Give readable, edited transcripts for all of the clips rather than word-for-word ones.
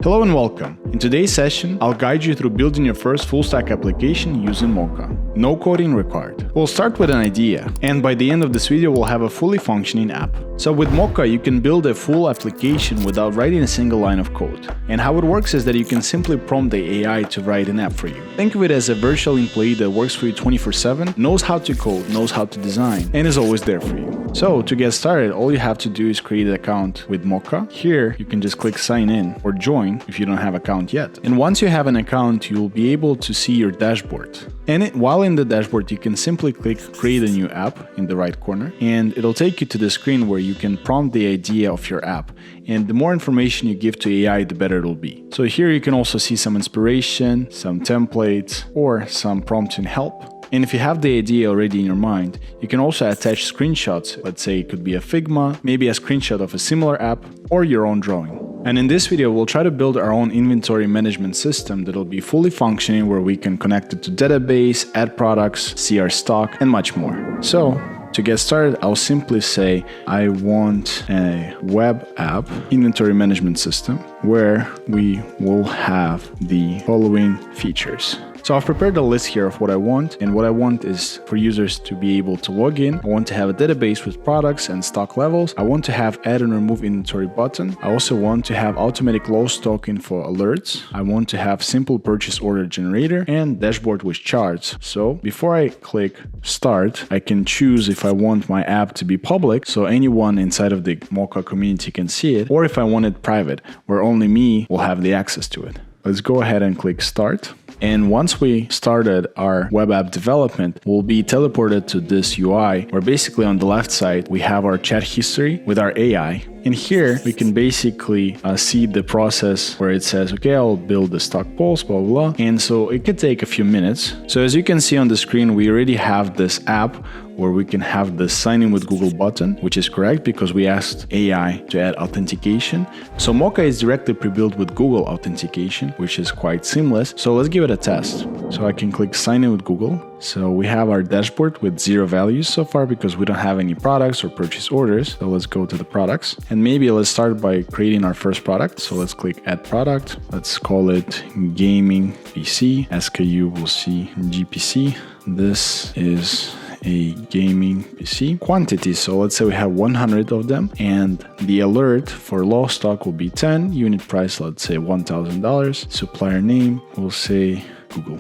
Hello and welcome. In today's session, I'll guide you through building your first full-stack application using Mocha. No coding required. We'll start with an idea, and by the end of this video, we'll have a fully functioning app. So with Mocha, you can build a full application without writing a single line of code. And how it works is that you can simply prompt the AI to write an app for you. Think of it as a virtual employee that works for you 24/7, knows how to code, knows how to design, and is always there for you. So to get started, all you have to do is create an account with Mocha. Here, you can just click sign in or join if you don't have an account yet. And once you have an account, you'll be able to see your dashboard. And while in the dashboard, you can simply click create a new app in the right corner, and it'll take you to the screen where you can prompt the idea of your app. And the more information you give to AI, the better it'll be. So here you can also see some inspiration, some templates, or some prompting help. And if you have the idea already in your mind, you can also attach screenshots. Let's say it could be a Figma, maybe a screenshot of a similar app, or your own drawing. And in this video, we'll try to build our own inventory management system that'll be fully functioning, where we can connect it to database, add products, see our stock, and much more. So to get started, I'll simply say I want a web app inventory management system where we will have the following features. So I've prepared a list here of what I want, and what I want is for users to be able to log in. I want to have a database with products and stock levels. I want to have add and remove inventory button. I also want to have automatic low stock info alerts. I want to have simple purchase order generator and dashboard with charts. So before I click start, I can choose if I want my app to be public, so anyone inside of the Mocha community can see it, or if I want it private, where only me will have the access to it. Let's go ahead and click start. And once we started our web app development, we'll be teleported to this UI, where basically on the left side, we have our chat history with our AI. And here we can basically see the process where it says, okay, I'll build the stock polls, blah, blah, blah. And so it could take a few minutes. So as you can see on the screen, we already have this app where we can have the sign in with Google button, which is correct because we asked AI to add authentication. So Mocha is directly pre-built with Google Authentication, which is quite seamless. So let's give it a test. So I can click sign in with Google. So we have our dashboard with 0 values so far because we don't have any products or purchase orders. So let's go to the products, and maybe let's start by creating our first product. So let's click add product. Let's call it gaming PC. SKU will see GPC. This is a gaming PC. Quantity, so let's say we have 100 of them, and the alert for low stock will be 10. Unit price, let's say $1,000. Supplier name, we'll say Google.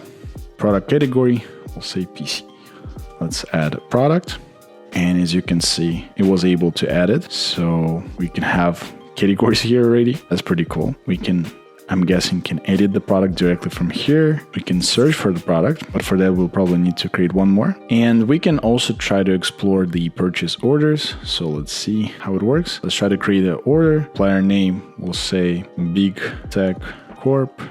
Product category, we'll say PC. Let's add a product, and as you can see, it was able to add it. So we can have categories here already. That's pretty cool. We can, I'm guessing, can edit the product directly from here. We can search for the product, but for that, we'll probably need to create one more. And we can also try to explore the purchase orders. So let's see how it works. Let's try to create an order. Supplier name, we'll say Big Tech Corp.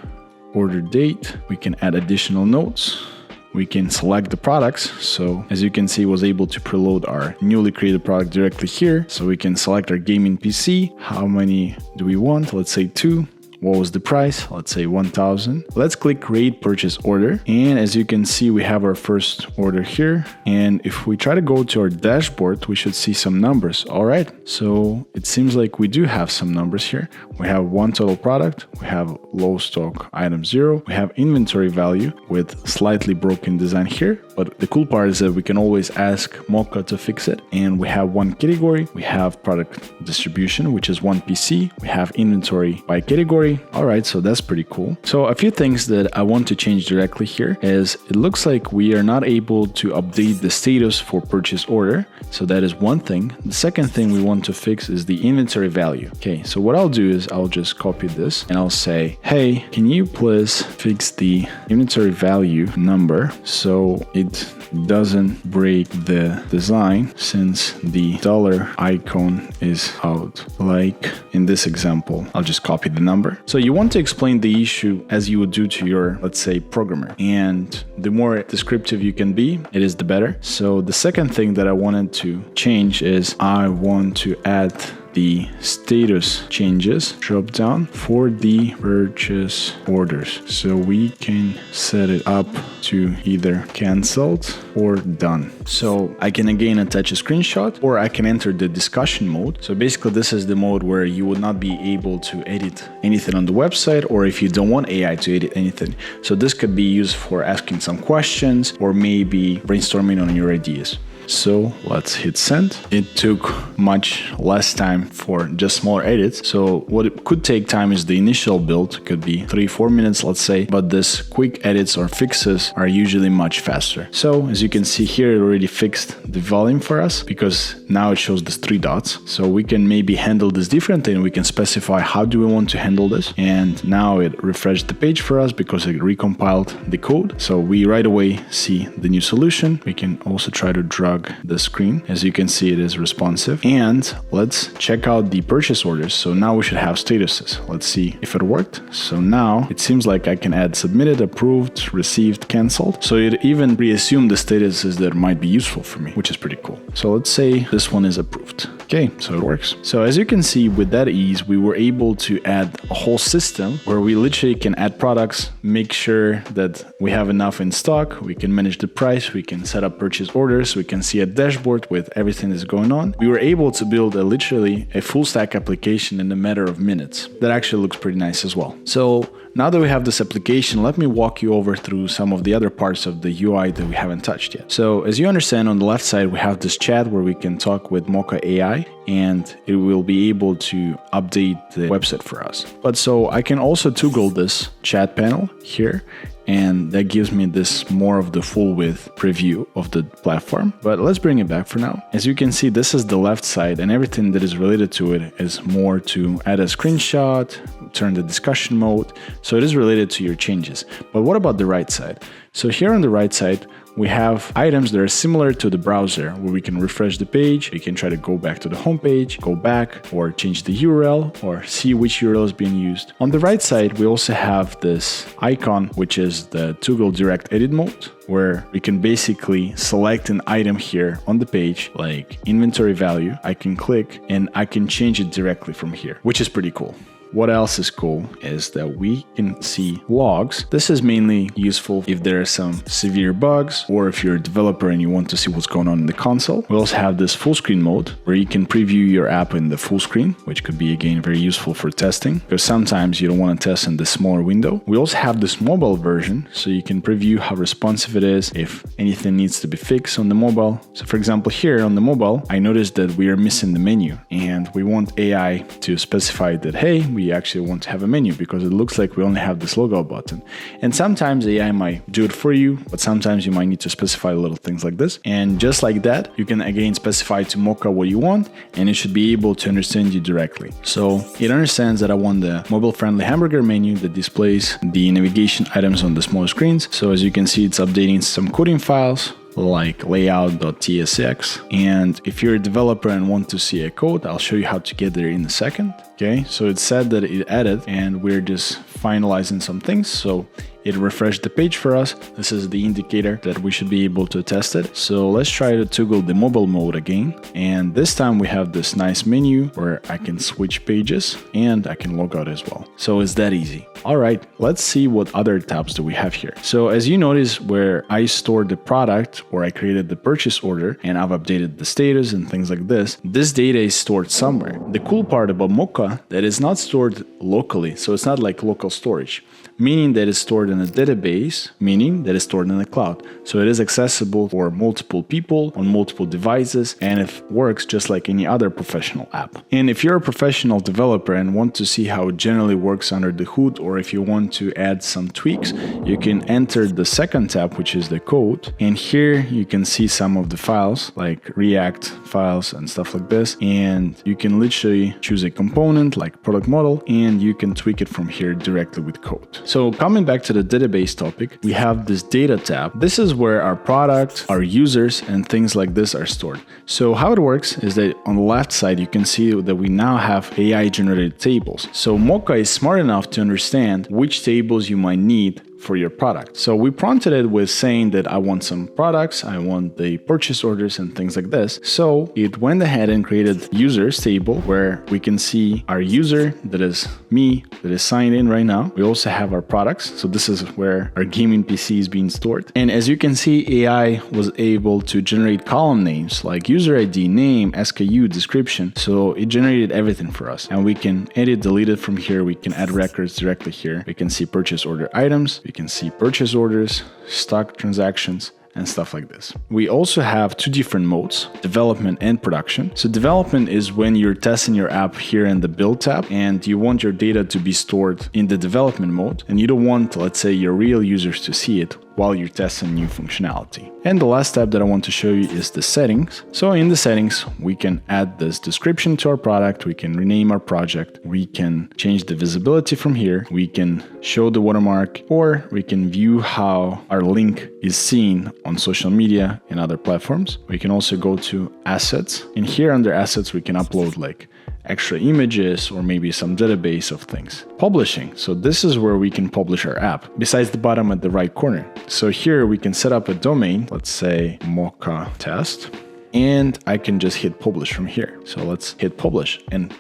Order date. We can add additional notes. We can select the products. So as you can see, it was able to preload our newly created product directly here. So we can select our gaming PC. How many do we want? Let's say 2. What was the price? Let's say 1,000. Let's click create purchase order. And as you can see, we have our first order here. And if we try to go to our dashboard, we should see some numbers. All right. So it seems like we do have some numbers here. We have one total product. We have low stock item 0. We have inventory value with slightly broken design here. But the cool part is that we can always ask Mocha to fix it. And we have one category. We have product distribution, which is one PC. We have inventory by category. All right, so that's pretty cool. So a few things that I want to change directly here is it looks like we are not able to update the status for purchase order. So that is one thing. The second thing we want to fix is the inventory value. Okay, so what I'll do is I'll just copy this and I'll say, hey, can you please fix the inventory value number so it doesn't break the design since the dollar icon is out. Like in this example, I'll just copy the number. So you want to explain the issue as you would do to your, let's say, programmer. And the more descriptive you can be, it is the better. So the second thing that I wanted to change is I want to add the status changes drop down for the purchase orders. So we can set it up to either canceled or done. So I can again attach a screenshot, or I can enter the discussion mode. So basically this is the mode where you would not be able to edit anything on the website, or if you don't want AI to edit anything. So this could be used for asking some questions or maybe brainstorming on your ideas. So let's hit send. It took much less time for just smaller edits. So what it could take time is the initial build, could be 3-4 minutes, let's say, but this quick edits or fixes are usually much faster. So as you can see here, it already fixed the volume for us because now it shows these 3 dots. So we can maybe handle this differently, and we can specify how do we want to handle this. And now it refreshed the page for us because it recompiled the code. So we right away see the new solution. We can also try to drag the screen. As you can see, it is responsive. And let's check out the purchase orders. So now we should have statuses. Let's see if it worked. So now it seems like I can add submitted, approved, received, canceled. So it even reassumed the statuses that might be useful for me, which is pretty cool. So let's say this one is approved. Okay, so it works. So as you can see, with that ease, we were able to add a whole system where we literally can add products, make sure that we have enough in stock, we can manage the price, we can set up purchase orders, we can see a dashboard with everything that's going on. We were able to build literally a full stack application in a matter of minutes. That actually looks pretty nice as well. So now that we have this application, let me walk you over through some of the other parts of the UI that we haven't touched yet. So as you understand, on the left side, we have this chat where we can talk with Mocha AI, and it will be able to update the website for us. But so I can also toggle this chat panel here, and that gives me this more of the full width preview of the platform. But let's bring it back for now. As you can see, this is the left side, and everything that is related to it is more to add a screenshot, turn the discussion mode. So it is related to your changes. But what about the right side? So here on the right side, we have items that are similar to the browser, where we can refresh the page, we can try to go back to the home page, go back, or change the URL, or see which URL is being used. On the right side, we also have this icon, which is the toggle direct edit mode, where we can basically select an item here on the page, like inventory value. I can click and I can change it directly from here, which is pretty cool. What else is cool is that we can see logs. This is mainly useful if there are some severe bugs, or if you're a developer and you want to see what's going on in the console. We also have this full screen mode where you can preview your app in the full screen, which could be again very useful for testing, because sometimes you don't want to test in the smaller window. We also have this mobile version, so you can preview how responsive it is, if anything needs to be fixed on the mobile. So for example, here on the mobile, I noticed that we are missing the menu, and we want AI to specify that, hey, we actually want to have a menu, because it looks like we only have this logo button. And sometimes AI might do it for you, but sometimes you might need to specify little things like this. And just like that, you can again specify to Mocha what you want, and it should be able to understand you directly. So it understands that I want the mobile-friendly hamburger menu that displays the navigation items on the small screens. So as you can see, it's updating some coding files like layout.tsx. And if you're a developer and want to see a code, I'll show you how to get there in a second. Okay, so it said that it added, and we're just finalizing some things. So it refreshed the page for us. This is the indicator that we should be able to test it. So let's try to toggle the mobile mode again. And this time we have this nice menu where I can switch pages and I can log out as well. So it's that easy. All right, let's see what other tabs do we have here. So as you notice, where I stored the product, or I created the purchase order, and I've updated the status and things like this data is stored somewhere. The cool part about Mocha, that is not stored locally. So it's not like local storage, meaning that it's stored in a database, meaning that it's stored in the cloud. So it is accessible for multiple people on multiple devices, and it works just like any other professional app. And if you're a professional developer and want to see how it generally works under the hood, or if you want to add some tweaks, you can enter the second tab, which is the code. And here you can see some of the files, like React files and stuff like this. And you can literally choose a component like product model, and you can tweak it from here directly with code. So coming back to the database topic, we have this data tab. This is where our product, our users, and things like this are stored. So how it works is that on the left side, you can see that we now have AI generated tables. So Mocha is smart enough to understand which tables you might need for your product. So we prompted it with saying that I want some products, I want the purchase orders and things like this. So it went ahead and created users table where we can see our user, that is me, that is signed in right now. We also have our products. So this is where our gaming PC is being stored. And as you can see, AI was able to generate column names like user ID, name, SKU, description. So it generated everything for us. And we can edit, delete it from here. We can add records directly here. We can see purchase order items. We can see purchase orders, stock transactions, and stuff like this. We also have two different modes, development and production. So development is when you're testing your app here in the build tab and you want your data to be stored in the development mode and you don't want, let's say, your real users to see it while you're testing new functionality. And the last tab that I want to show you is the settings. So in the settings, we can add this description to our product, we can rename our project, we can change the visibility from here, we can show the watermark, or we can view how our link is seen on social media and other platforms. We can also go to assets, and here under assets, we can upload like extra images or maybe some database of things. Publishing. So this is where we can publish our app besides the bottom at the right corner. So here we can set up a domain, let's say Mocha test, and I can just hit publish from here. So let's hit publish and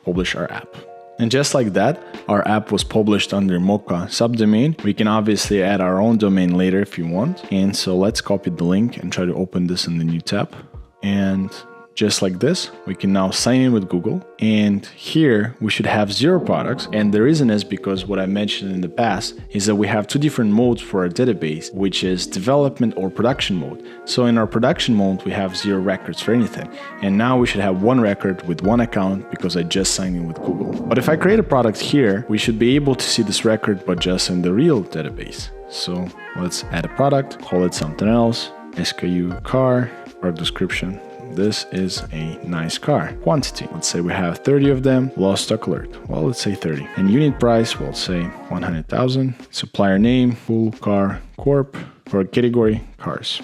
publish our app. And just like that, our app was published under Mocha subdomain. We can obviously add our own domain later if you want. And so let's copy the link and try to open this in the new tab. And just like this, we can now sign in with Google. And here we should have 0 products. And the reason is because what I mentioned in the past is that we have two different modes for our database, which is development or production mode. So in our production mode, we have 0 records for anything. And now we should have 1 record with 1 account because I just signed in with Google. But if I create a product here, we should be able to see this record, but just in the real database. So let's add a product, call it something else, SKU car, or description. This is a nice car. Quantity, let's say we have 30 of them. Lost stock alert, well, let's say 30. And unit price, we'll say 100,000. Supplier name, full car corp, for category cars.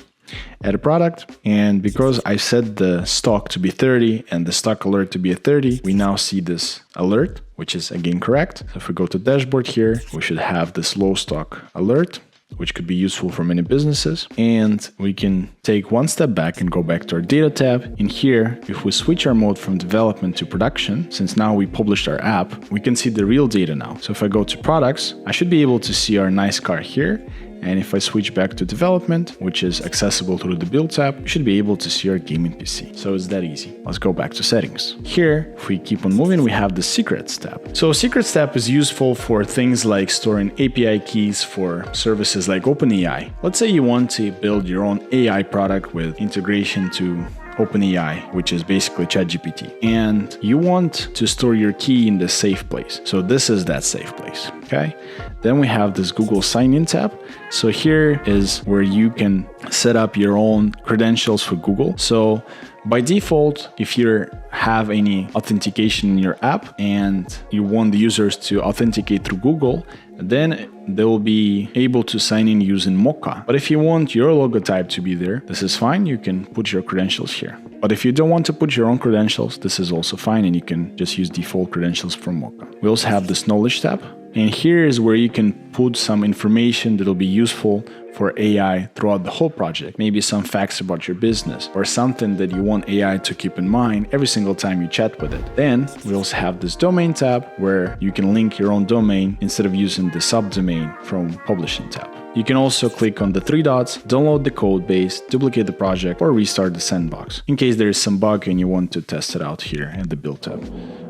Add a product, and because I set the stock to be 30 and the stock alert to be a 30, we now see this alert, which is again correct. So if we go to dashboard here, we should have this low stock alert, which could be useful for many businesses. And we can take one step back and go back to our data tab. In here, if we switch our mode from development to production, since now we published our app, we can see the real data now. So if I go to products, I should be able to see our nice car here. And if I switch back to development, which is accessible through the build tab, you should be able to see our gaming PC. So it's that easy. Let's go back to settings. Here, if we keep on moving, we have the secrets tab. So secrets tab is useful for things like storing API keys for services like OpenAI. Let's say you want to build your own AI product with integration to OpenAI, which is basically ChatGPT, and you want to store your key in the safe place. So this is that safe place, okay? Then we have this Google sign-in tab. So here is where you can set up your own credentials for Google. So by default, if you have any authentication in your app and you want the users to authenticate through Google, then they will be able to sign in using Mocha. But if you want your logotype to be there, this is fine. You can put your credentials here. But if you don't want to put your own credentials, this is also fine, and you can just use default credentials from Mocha. We also have this knowledge tab. And here is where you can put some information that will be useful for AI throughout the whole project. Maybe some facts about your business or something that you want AI to keep in mind every single time you chat with it. Then we also have this domain tab where you can link your own domain instead of using the subdomain from publishing tab. You can also click on the 3 dots, download the code base, duplicate the project, or restart the sandbox in case there is some bug and you want to test it out here in the build tab.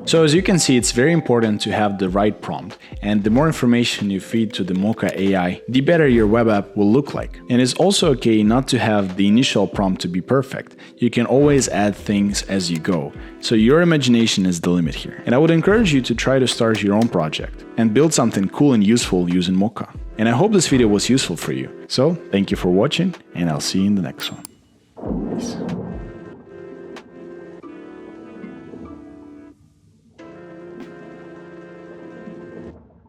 So as you can see, it's very important to have the right prompt, and the more information you feed to the Mocha AI, the better your web app will look like. And it's also okay not to have the initial prompt to be perfect. You can always add things as you go. So your imagination is the limit here. And I would encourage you to try to start your own project and build something cool and useful using Mocha. And I hope this video was useful for you. So thank you for watching, and I'll see you in the next one. Peace.